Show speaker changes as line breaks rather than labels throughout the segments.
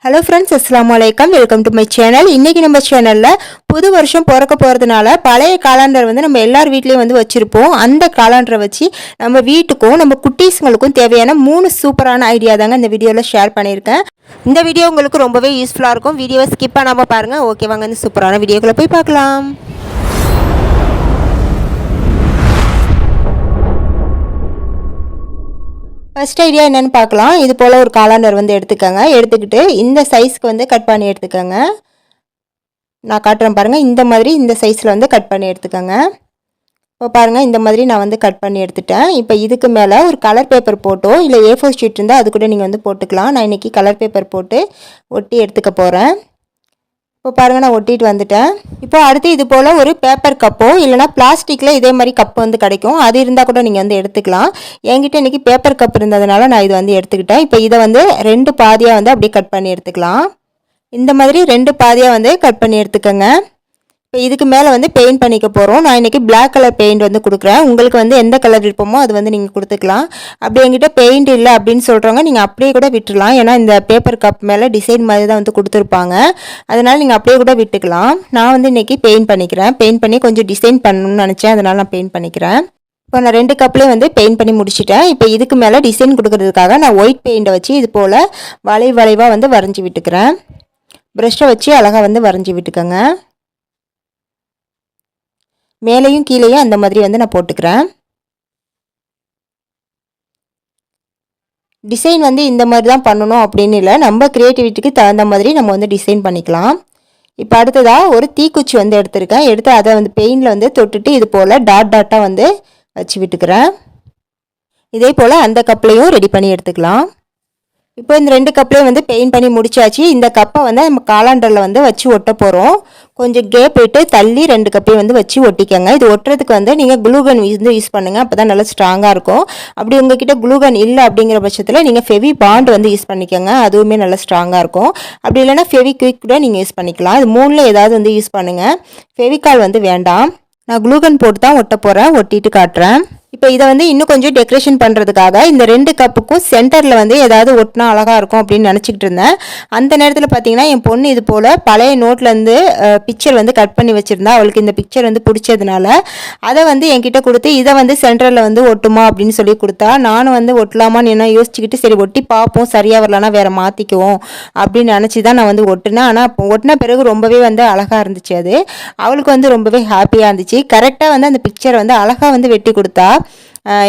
Hello friends, அஸ்ஸலாமு அலைக்கும். Welcome to my channel. இன்றைக்கி நம்ம சேனலில் புது வருஷம் பிறக்க போகிறதுனால பழைய காலண்டர் வந்து நம்ம எல்லார் வீட்லேயும் வந்து வச்சுருப்போம். அந்த காலண்டரை வச்சு நம்ம வீட்டுக்கும் நம்ம குட்டீஸுங்களுக்கும் தேவையான 3 சூப்பரான ஐடியா தாங்க இந்த வீடியோவில் ஷேர் பண்ணியிருக்கேன். இந்த வீடியோ உங்களுக்கு ரொம்பவே யூஸ்ஃபுல்லாக இருக்கும். வீடியோவை ஸ்கிப் பண்ணாமல் பாருங்கள். ஓகே, வாங்க இந்த சூப்பரான வீடியோக்குள்ளே போய் பார்க்கலாம். ஃபர்ஸ்ட் ஐடியா என்னென்னு பார்க்கலாம். இது போல் ஒரு காலண்டர் வந்து எடுத்துக்கிட்டு இந்த சைஸ்க்கு வந்து கட் பண்ணி எடுத்துக்கோங்க. நான் காட்டுறேன் பாருங்கள். இந்த மாதிரி இந்த சைஸில் வந்து கட் பண்ணி எடுத்துக்கோங்க. இப்போ பாருங்கள், இந்த மாதிரி நான் வந்து கட் பண்ணி எடுத்துட்டேன். இப்போ இதுக்கு மேலே ஒரு கலர் பேப்பர் போட்டோ இல்லை A4 ஷீட் இருந்தால் அது கூட நீங்கள் வந்து போட்டுக்கலாம். நான் இன்றைக்கி கலர் பேப்பர் போட்டு ஒட்டி எடுத்துக்க போகிறேன். இப்போ பாருங்கள், நான் ஒட்டிட்டு வந்துட்டேன். இப்போ அடுத்து இது போல் ஒரு பேப்பர் கப்போ இல்லைனா பிளாஸ்டிக்கில் இதே மாதிரி கப்பு வந்து கிடைக்கும். அது இருந்தால் கூட நீங்கள் வந்து எடுத்துக்கலாம். என்கிட்ட இன்றைக்கி பேப்பர் கப் இருந்ததுனால நான் இது வந்து எடுத்துக்கிட்டேன். இப்போ இதை வந்து 2 பாதியாக வந்து அப்படியே கட் பண்ணி எடுத்துக்கலாம். இந்த மாதிரி 2 பாதியாக வந்து கட் பண்ணி எடுத்துக்கோங்க. இப்போ இதுக்கு மேலே வந்து பெயிண்ட் பண்ணிக்க போகிறோம். நான் இன்றைக்கி பிளாக் கலர் பெயிண்ட் வந்து கொடுக்குறேன். உங்களுக்கு வந்து எந்த கலர் விருப்பமோ அது வந்து நீங்கள் கொடுத்துக்கலாம். அப்படி என்கிட்ட பெயிண்ட் இல்லை அப்படின்னு சொல்கிறவங்க நீங்கள் அப்படியே கூட விட்டுடலாம். ஏன்னா இந்த பேப்பர் கப் மேலே டிசைன் மாதிரி தான் வந்து கொடுத்துருப்பாங்க. அதனால் நீங்கள் அப்படியே கூட விட்டுக்கலாம். நான் வந்து இன்றைக்கி பெயிண்ட் பண்ணிக்கிறேன். பெயிண்ட் பண்ணி கொஞ்சம் டிசைன் பண்ணணும்னு நினச்சேன். அதனால் நான் பெயிண்ட் பண்ணிக்கிறேன். இப்போ நான் 2 கப்லேயும் வந்து பெயிண்ட் பண்ணி முடிச்சிட்டேன். இப்போ இதுக்கு மேலே டிசைன் கொடுக்கறதுக்காக நான் ஒயிட் பெயிண்டை வச்சு இது போல் வளைவாக வந்து வரைஞ்சி விட்டுக்கிறேன். ப்ரஷ்ஷை வச்சு அழகாக வந்து வரைஞ்சி விட்டுக்கோங்க. மேலேயும் கீழேயும் அந்த மாதிரி வந்து நான் போட்டுக்கிறேன். டிசைன் வந்து இந்த மாதிரி தான் பண்ணணும் அப்படின்னு இல்லை, நம்ம க்ரியேட்டிவிட்டிக்கு தகுந்த மாதிரி நம்ம வந்து டிசைன் பண்ணிக்கலாம். இப்போ அடுத்ததாக ஒரு தீக்குச்சி வந்து எடுத்து அதை வந்து பெயிண்டில் வந்து தொட்டுட்டு இது போல் டாட்டாக வந்து வச்சு விட்டுக்கிறேன். இதே போல் அந்த கப்லேயும் ரெடி பண்ணி எடுத்துக்கலாம். இப்போ இந்த 2 கப்லேயும் வந்து பெயிண்ட் பண்ணி முடிச்சாச்சு. இந்த கப்பை வந்து நம்ம காலண்டரில் வந்து வச்சு ஒட்ட போகிறோம். கொஞ்சம் கேப் விட்டு தள்ளி 2 கப்பையும் வந்து வச்சு ஒட்டிக்கோங்க. இது ஒட்டுறதுக்கு வந்து நீங்கள் குளூகன் வந்து யூஸ் பண்ணுங்கள். அப்போ தான் நல்லா ஸ்ட்ராங்காக இருக்கும். அப்படி உங்ககிட்ட குளூகன் இல்லை அப்படிங்கிற பட்சத்தில் நீங்கள் ஃபெவி பாண்ட் வந்து யூஸ் பண்ணிக்கோங்க. அதுவுமே நல்லா ஸ்ட்ராங்காக இருக்கும். அப்படி இல்லைனா ஃபெவிக்விக் கூட நீங்கள் யூஸ் பண்ணிக்கலாம். இது 3ல் ஏதாவது வந்து யூஸ் பண்ணுங்கள். ஃபெவிகால் வந்து வேண்டாம். நான் குளூகன் போட்டு தான் ஒட்ட போகிறேன். ஒட்டிட்டு காட்டுறேன். இப்போ இதை வந்து இன்னும் கொஞ்சம் டெக்கரேஷன் பண்ணுறதுக்காக இந்த 2 கப்புக்கும் சென்டரில் வந்து ஏதாவது ஒட்டினா அழகாக இருக்கும் அப்படின்னு நினச்சிக்கிட்டு இருந்தேன். அந்த நேரத்தில் பார்த்தீங்கன்னா என் பொண்ணு இது போல் பழைய நோட்லேருந்து பிக்சர் வந்து கட் பண்ணி வச்சுருந்தா. அவளுக்கு இந்த பிக்சர் வந்து பிடிச்சதுனால அதை வந்து என்கிட்ட கொடுத்து இதை வந்து சென்டரில் வந்து ஒட்டுமா அப்படின்னு சொல்லி கொடுத்தா. நானும் வந்து ஒட்டலாமான்னு என்ன யோசிச்சுக்கிட்டு சரி ஒட்டி பார்ப்போம், சரியாக வரலன்னா வேறு மாற்றிக்குவோம் அப்படின்னு நினச்சி தான் நான் வந்து ஒட்டினேன். ஆனால் ஒட்டின பிறகு ரொம்பவே வந்து அழகாக இருந்துச்சு. அது அவளுக்கு வந்து ரொம்பவே ஹாப்பியாக இருந்துச்சு. கரெக்டாக வந்து அந்த பிக்சரை வந்து அழகாக வந்து வெட்டி கொடுத்தா.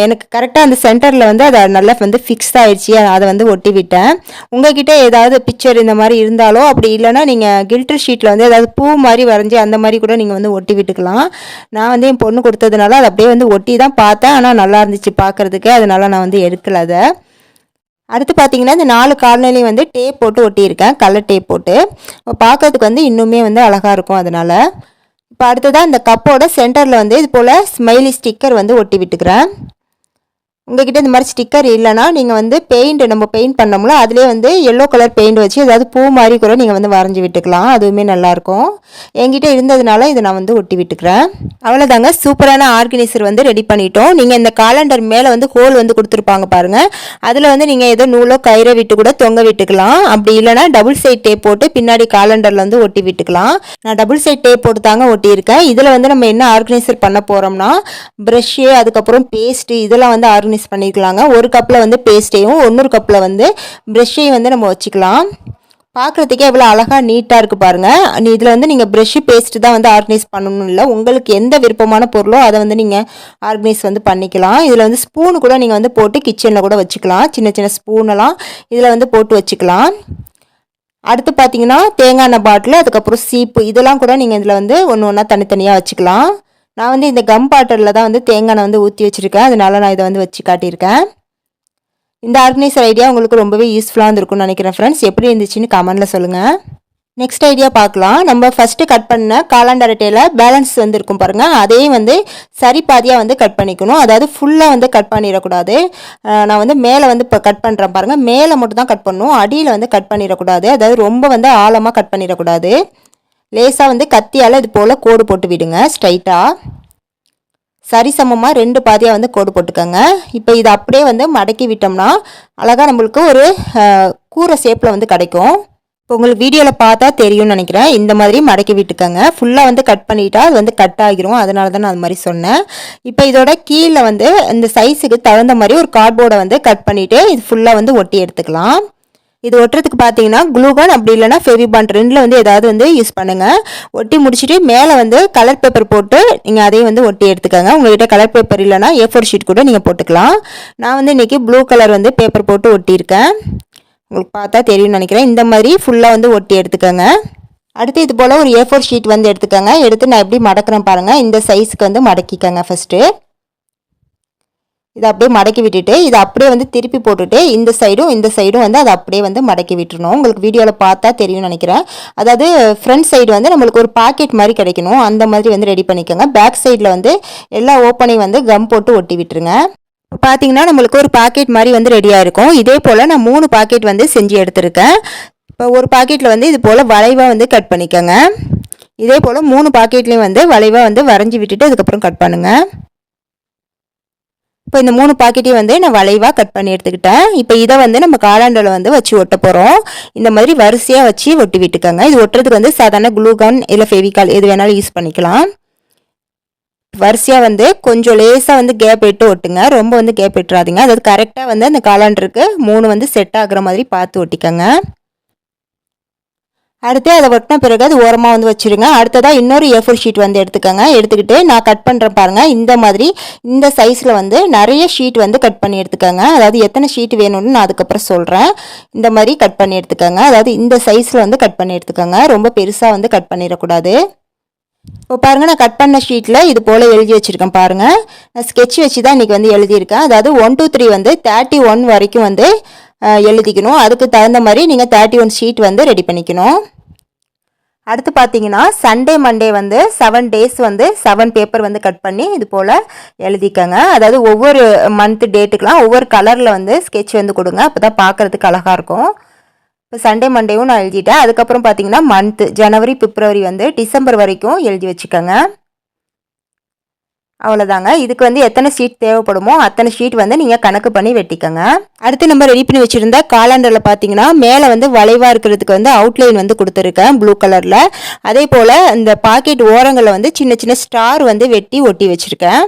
எனக்கு கரெக்டாக அந்த சென்டரில் வந்து அதை நல்லா வந்து ஃபிக்ஸ் ஆகிடுச்சி. அதை வந்து ஒட்டி விட்டேன். உங்கள்கிட்ட ஏதாவது பிக்சர் இந்த மாதிரி இருந்தாலோ அப்படி இல்லைனா நீங்கள் கில்டர் ஷீட்டில் வந்து ஏதாவது பூ மாதிரி வரைஞ்சி அந்த மாதிரி கூட நீங்கள் வந்து ஒட்டி விட்டுக்கலாம். நான் வந்து என் பொண்ணு கொடுத்ததுனால அதை அப்படியே வந்து ஒட்டி தான் பார்த்தேன். ஆனால் நல்லா இருந்துச்சு பார்க்குறதுக்கு. அதனால நான் வந்து எடுக்கலை அதை. அடுத்து பார்த்தீங்கன்னா இந்த 4 கார்னர்லையும் வந்து டேப் போட்டு ஒட்டியிருக்கேன். கலர் டேப் போட்டு பார்க்கறதுக்கு வந்து இன்னுமே வந்து அழகாக இருக்கும். அதனால் இப்போ அடுத்ததாக இந்த கப்போட சென்டரில் வந்து இது போல் ஸ்மைலி ஸ்டிக்கர் வந்து ஒட்டி விட்டுக்கிறேன். உங்கள்கிட்ட இந்த மாதிரி ஸ்டிக்கர் இல்லைனா நீங்கள் வந்து நம்ம பெயிண்ட் பண்ணோம்ல அதிலே வந்து எல்லோ கலர் பெயிண்ட் வச்சு ஏதாவது பூ மாதிரி கூட நீங்கள் வந்து வரைஞ்சி விட்டுக்கலாம். அதுவுமே நல்லாயிருக்கும். என்கிட்ட இருந்ததுனால இதை நான் வந்து ஒட்டி விட்டுக்கிறேன். அவ்வளோதாங்க, சூப்பரான ஆர்கனைசர் வந்து ரெடி பண்ணிட்டோம். நீங்கள் இந்த காலண்டர் மேலே வந்து ஹோல் வந்து கொடுத்துருப்பாங்க பாருங்கள். அதில் வந்து நீங்கள் ஏதோ நூலோ கயிறை விட்டு கூட தொங்க விட்டுக்கலாம். அப்படி இல்லைனா டபுள் சைட் டேப் போட்டு பின்னாடி காலண்டரில் வந்து ஒட்டி விட்டுக்கலாம். நான் டபுள் சைட் டேப் போட்டு தாங்க ஒட்டியிருக்கேன். இதில் வந்து நம்ம என்ன ஆர்கனைசர் பண்ண போகிறோம்னா ப்ரஷ்ஷு, அதுக்கப்புறம் பேஸ்ட்டு இதெல்லாம் வந்து ஆர்கனைஸ் பண்ணிக்கலாங்க. ஒரு கப்பில் வந்து பேஸ்ட்டையும் இன்னொரு கப்பில் வந்து ப்ரஷ்ஷையும் வந்து நம்ம வச்சுக்கலாம். பார்க்குறதுக்கே எவ்வளோ அழகாக நீட்டாக இருக்குது பாருங்கள். இதில் வந்து நீங்கள் ப்ரஷ்ஷு பேஸ்ட்டு தான் வந்து ஆர்கனைஸ் பண்ணணும் இல்லை, உங்களுக்கு எந்த விருப்பமான பொருளோ அதை வந்து நீங்கள் ஆர்கனைஸ் வந்து பண்ணிக்கலாம். இதில் வந்து ஸ்பூனு கூட நீங்கள் வந்து போட்டு கிச்சனில் கூட வச்சுக்கலாம். சின்ன சின்ன ஸ்பூனெல்லாம் இதில் வந்து போட்டு வச்சுக்கலாம். அடுத்து பார்த்தீங்கன்னா தேங்காய் எண்ணெய் பாட்டில், அதுக்கப்புறம் சீப்பு இதெல்லாம் கூட நீங்கள் இதில் வந்து ஒன்று ஒன்றா தனித்தனியாக வச்சுக்கலாம். நான் வந்து இந்த கம் பாட்டிலில் தான் வந்து தேங்காய் எண்ணெய் வந்து ஊற்றி வச்சுருக்கேன். அதனால நான் இதை வந்து வச்சு காட்டியிருக்கேன். இந்த ஆர்கனைசர் ஐடியா உங்களுக்கு ரொம்பவே யூஸ்ஃபுல்லாக இருந்திருக்கும்னு நினைக்கிறேன் ஃப்ரெண்ட்ஸ். எப்படி இருந்துச்சுன்னு கமெண்ட்டில் சொல்லுங்கள். நெக்ஸ்ட் ஐடியா பார்க்கலாம். நம்ம ஃபஸ்ட்டு கட் பண்ண காலண்டர் அட்டையில் பேலன்ஸ் வந்து இருக்கும் பாருங்கள். அதையும் வந்து சரி பாதியாக வந்து கட் பண்ணிக்கணும். அதாவது ஃபுல்லாக வந்து கட் பண்ணிடக்கூடாது. நான் வந்து மேலே வந்து இப்போ கட் பண்ணுறேன் பாருங்கள். மேலே மட்டும் தான் கட் பண்ணணும், அடியில் வந்து கட் பண்ணிடக்கூடாது. அதாவது ரொம்ப வந்து ஆழமாக கட் பண்ணிடக்கூடாது. லேசாக வந்து கத்தியால் இது போல் கோடு போட்டு விடுங்க. ஸ்ட்ரைட்டாக சரிசமமாக 2 பாதியாக வந்து கோடு போட்டுக்கோங்க. இப்போ இதை அப்படியே வந்து மடக்கி விட்டோம்னா அழகாக நம்மளுக்கு ஒரு கூரை ஷேப்பில் வந்து கிடைக்கும். இப்போ உங்களுக்கு வீடியோவில் பார்த்தா தெரியும்னு நினைக்கிறேன். இந்த மாதிரி மடக்கி விட்டுக்கோங்க. ஃபுல்லாக வந்து கட் பண்ணிட்டா அது வந்து கட் ஆகிரும். அதனால தான் நான் அது மாதிரி சொன்னேன். இப்போ இதோட கீழே வந்து இந்த சைஸுக்கு தகுந்த மாதிரி ஒரு கார்ட்போர்டை வந்து கட் பண்ணிவிட்டு இது ஃபுல்லாக வந்து ஒட்டி எடுத்துக்கலாம். இது ஒட்டுறதுக்கு பார்த்தீங்கன்னா க்ளூகன் அப்படி இல்லைனா ஃபெவிபாண்ட் ரெண்டில் வந்து ஏதாவது வந்து யூஸ் பண்ணுங்கள். ஒட்டி முடிச்சுட்டு மேலே வந்து கலர் பேப்பர் போட்டு நீங்கள் அதையும் வந்து ஒட்டி எடுத்துக்கோங்க. உங்கள்கிட்ட கலர் பேப்பர் இல்லைனா A4 ஷீட் கூட நீங்கள் போட்டுக்கலாம். நான் வந்து இன்றைக்கி ப்ளூ கலர் வந்து பேப்பர் போட்டு ஒட்டியிருக்கேன். உங்களுக்கு பார்த்தா தெரியும்னு நினைக்கிறேன். இந்த மாதிரி ஃபுல்லாக வந்து ஒட்டி எடுத்துக்கோங்க. அடுத்து இது போல் ஒரு A4 ஷீட் வந்து எடுத்துக்கோங்க. எடுத்து நான் எப்படி மடக்கிறேன் பாருங்கள். இந்த சைஸுக்கு வந்து மடக்கிக்கோங்க. ஃபஸ்ட்டு இதை அப்படியே மடக்கி விட்டுட்டு இதை அப்படியே வந்து திருப்பி போட்டுட்டு இந்த சைடும் வந்து அதை அப்படியே வந்து மடக்கி விட்டுருணும். உங்களுக்கு வீடியோவில் பார்த்தா தெரியும்னு நினைக்கிறேன். அதாவது ஃப்ரண்ட் சைடு வந்து நம்மளுக்கு ஒரு பாக்கெட் மாதிரி கிடைக்கணும். அந்த மாதிரி வந்து ரெடி பண்ணிக்கோங்க. பேக் சைடில் வந்து எல்லா ஓப்பனையும் வந்து கம் போட்டு ஒட்டி விட்டுருங்க. இப்போ பார்த்தீங்கன்னா நம்மளுக்கு ஒரு பாக்கெட் மாதிரி வந்து ரெடியாக இருக்கும். இதே போல் நான் 3 பாக்கெட் வந்து செஞ்சு எடுத்திருக்கேன். இப்போ ஒரு பாக்கெட்டில் வந்து இது போல் வளைவாக வந்து கட் பண்ணிக்கோங்க. இதே போல் 3 பாக்கெட்லேயும் வந்து வளைவாக வந்து வரைஞ்சி விட்டுட்டு அதுக்கப்புறம் கட் பண்ணுங்கள். இப்போ இந்த 3 பாக்கெட்டையும் வந்து நான் வளைவாக கட் பண்ணி எடுத்துக்கிட்டேன். இப்போ இதை வந்து நம்ம காலாண்டில் வந்து வச்சு ஒட்ட போகிறோம். இந்த மாதிரி வரிசையாக வச்சு ஒட்டி விட்டுக்கோங்க. இது ஒட்டுறதுக்கு வந்து சாதாரண க்ளூகன் இல்லை ஃபெவிகால் எது வேணாலும் யூஸ் பண்ணிக்கலாம். வரிசையாக வந்து கொஞ்சம் லேசாக வந்து கேப் விட்டு ஒட்டுங்க. ரொம்ப வந்து கேப் விட்டுறாதீங்க. அதாவது கரெக்டாக வந்து அந்த காலாண்டருக்கு 3 வந்து செட் ஆகுற மாதிரி பார்த்து ஒட்டிக்கோங்க. அடுத்து அதை ஒட்டின பிறகு அது ஓரமாக வந்து வச்சுருங்க. அடுத்ததாக இன்னொரு A4 ஷீட் வந்து எடுத்துக்கோங்க. எடுத்துக்கிட்டு நான் கட் பண்ணுறேன் பாருங்கள். இந்த மாதிரி இந்த சைஸில் வந்து நிறைய ஷீட் வந்து கட் பண்ணி எடுத்துக்கோங்க. அதாவது எத்தனை ஷீட் வேணும்னு நான் அதுக்கப்புறம் சொல்கிறேன். இந்த மாதிரி கட் பண்ணி எடுத்துக்கோங்க. அதாவது இந்த சைஸில் வந்து கட் பண்ணி எடுத்துக்கோங்க. ரொம்ப பெருசாக வந்து கட் பண்ணிடக்கூடாது. இப்போ பாருங்கள், நான் கட் பண்ண ஷீட்டில் இது போல் எழுதி வச்சுருக்கேன் பாருங்கள். நான் ஸ்கெட்ச் வச்சு தான் இன்றைக்கி வந்து எழுதியிருக்கேன். அதாவது 1 to 3 வந்து 31 வரைக்கும் வந்து எழுதிக்கணும். அதுக்கு தகுந்த மாதிரி நீங்கள் 31 ஷீட் வந்து ரெடி பண்ணிக்கணும். அடுத்து பார்த்தீங்கன்னா சண்டே மண்டே வந்து 7 டேஸ் வந்து 7 பேப்பர் வந்து கட் பண்ணி இது போல் எழுதிக்கங்க. அதாவது ஒவ்வொரு மந்த் டேட்டுக்கெலாம் ஒவ்வொரு கலரில் வந்து ஸ்கெட்ச் வந்து கொடுங்க. அப்போ தான் பார்க்குறதுக்கு அழகாக இருக்கும். இப்போ சண்டே மண்டேவும் நான் எழுதிட்டேன். அதுக்கப்புறம் பார்த்தீங்கன்னா மந்த்து ஜனவரி பிப்ரவரி வந்து டிசம்பர் வரைக்கும் எழுதி வச்சுக்கோங்க. அவ்வளோதாங்க. இதுக்கு வந்து எத்தனை ஷீட் தேவைப்படுமோ அத்தனை ஷீட் வந்து நீங்கள் கணக்கு பண்ணி வெட்டிக்கோங்க. அடுத்து நம்ம ரெடி பண்ணி வச்சுருந்த காலண்டரில் பார்த்தீங்கன்னா மேலே வந்து வளைவாக இருக்கிறதுக்கு வந்து அவுட்லைன் வந்து கொடுத்துருக்கேன் ப்ளூ கலரில். அதே போல் இந்த பாக்கெட் ஓரங்களில் வந்து சின்ன சின்ன ஸ்டார் வந்து வெட்டி ஒட்டி வச்சுருக்கேன்.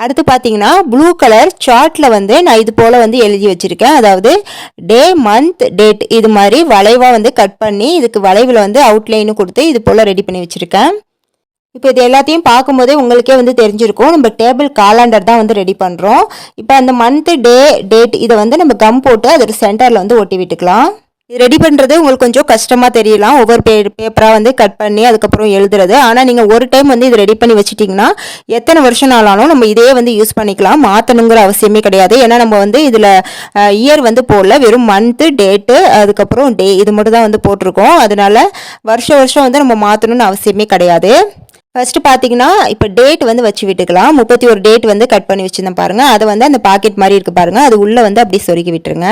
அடுத்து பார்த்தீங்கன்னா ப்ளூ கலர் சார்ட்டில் வந்து நான் இது போல் வந்து எழுதி வச்சுருக்கேன். அதாவது டே மந்த் டேட் இது மாதிரி வளைவாக வந்து கட் பண்ணி இதுக்கு வளைவில் வந்து அவுட்லைனும் கொடுத்து இது போல் ரெடி பண்ணி வச்சுருக்கேன். இப்போ இது எல்லாத்தையும் பார்க்கும்போதே உங்களுக்கே வந்து தெரிஞ்சிருக்கும் நம்ம டேபிள் காலண்டர் தான் வந்து ரெடி பண்ணுறோம். இப்போ அந்த மந்த்து டே டேட் இதை வந்து நம்ம கம் போட்டு அதோட சென்டரில் வந்து ஒட்டி விட்டுக்கலாம். இது ரெடி பண்ணுறது உங்களுக்கு கொஞ்சம் கஷ்டமாக தெரியலாம். ஒவ்வொரு பேப்பராக வந்து கட் பண்ணி அதுக்கப்புறம் எழுதுறது. ஆனால் நீங்கள் ஒரு டைம் வந்து இது ரெடி பண்ணி வச்சுட்டிங்கன்னா எத்தனை வருஷம் ஆனாலும் நம்ம இதே வந்து யூஸ் பண்ணிக்கலாம். மாற்றணுங்கிற அவசியமே கிடையாது. ஏன்னா நம்ம வந்து இதில் இயர் வந்து போடல, வெறும் மந்த்து டேட்டு அதுக்கப்புறம் டே இது மட்டும் தான் வந்து போட்டிருக்கோம். அதனால வருஷம் வந்து நம்ம மாற்றணும்னு அவசியமே கிடையாது. ஃபஸ்ட்டு பார்த்தீங்கன்னா இப்போ டேட் வந்து வச்சு விட்டுக்கலாம். 31 டேட் வந்து கட் பண்ணி வச்சுருந்தேன் பாருங்கள். அதை வந்து அந்த பாக்கெட் மாதிரி இருக்குது பாருங்கள். அது உள்ளே வந்து அப்படியே சொருகி விட்டுருங்க.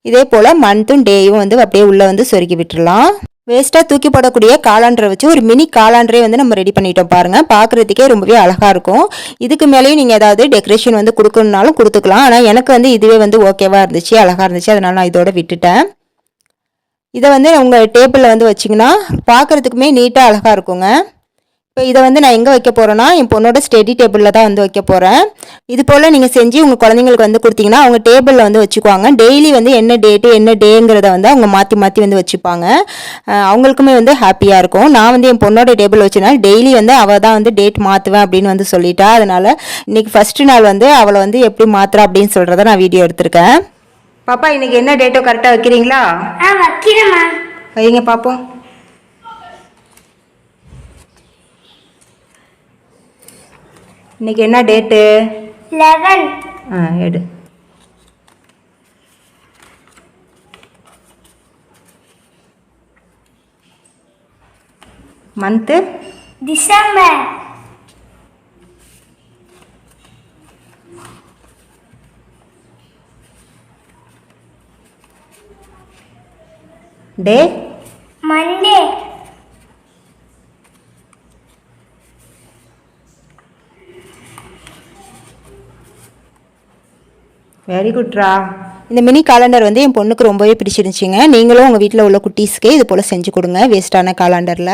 இதே போல் மந்த்தும் டேயும் வந்து அப்படியே உள்ளே வந்து சொருகி விட்டுடலாம். வேஸ்ட்டாக தூக்கி போடக்கூடிய காலாண்டரை வச்சு ஒரு மினி காலாண்டரே வந்து நம்ம ரெடி பண்ணிட்டோம் பாருங்கள். பார்க்குறதுக்கே ரொம்பவே அழகாக இருக்கும். இதுக்கு மேலேயும் நீங்கள் ஏதாவது டெக்கரேஷன் வந்து கொடுக்கணுன்னாலும் கொடுத்துக்கலாம். ஆனால் எனக்கு வந்து இதுவே வந்து ஓகேவாக இருந்துச்சு, அழகாக இருந்துச்சு. அதனால நான் இதோட விட்டுட்டேன். இதை வந்து உங்கள் டேபிளில் வந்து வச்சிங்கன்னா பார்க்குறதுக்குமே நீட்டாக அழகாக இருக்குங்க. இப்போ இதை வந்து நான் எங்கே வைக்க போகிறேன்னா என் பொண்ணோட ஸ்டடி டேபிளில் தான் வந்து வைக்க போகிறேன். இது போல் நீங்கள் செஞ்சு உங்கள் குழந்தைங்களுக்கு வந்து கொடுத்தீங்கன்னா அவங்க டேபிளில் வந்து வச்சுக்குவாங்க. டெய்லி வந்து என்ன டேட்டு என்ன டேங்கிறத வந்து அவங்க மாற்றி மாற்றி வந்து வச்சுப்பாங்க. அவங்களுக்குமே வந்து ஹாப்பியாக இருக்கும். நான் வந்து என் பொண்ணோட டேபிள் வச்சுனால டெய்லி வந்து அவள் தான் வந்து டேட் மாற்றுவேன் அப்படின்னு வந்து சொல்லிட்டா. அதனால் இன்றைக்கி ஃபஸ்ட்டு நாள் வந்து அவளை வந்து எப்படி மாற்றுறா அப்படின்னு சொல்கிறத நான் வீடியோ எடுத்திருக்கேன். பாப்பா இன்றைக்கி என்ன டேட்டோ கரெக்டாக வைக்கிறீங்களா?
வைக்கிறேம்மா.
வைங்க பார்ப்போம். இன்னைக்கு என்ன டேட்டு?
11.
எடு. Month
December.
Day
Monday.
Very குட்ரா. இந்த மினி காலண்டர் வந்து என் பொண்ணுக்கு ரொம்பவே பிடிச்சிருந்துச்சிங்க. நீங்களும் உங்கள் வீட்டில் உள்ள குட்டீஸ்க்கு இது போல் செஞ்சு கொடுங்க வேஸ்ட்டான காலண்டரில்.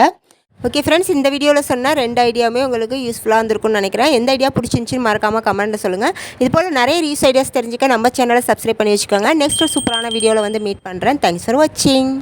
ஓகே ஃப்ரெண்ட்ஸ், இந்த வீடியோவில் சொன்னால் 2 ஐடியாவுமே உங்களுக்கு யூஸ்ஃபுல்லாக இருந்திருக்கும்னு நினைக்கிறேன். எந்த ஐடியா பிடிச்சிருந்துச்சின்னு மறக்காமல் கமெண்ட்டில் சொல்லுங்கள். இது போல் நிறைய யூஸ் ஐடியாஸ் தெரிஞ்சுக்க நம்ம சேனலை சப்ஸ்கிரைப் பண்ணி வச்சுக்கோங்க. நெக்ஸ்ட்டு சூப்பரான வீடியோவில் வந்து மீட் பண்ணுறேன். தேங்க்ஸ் ஃபார் வாட்சிங்.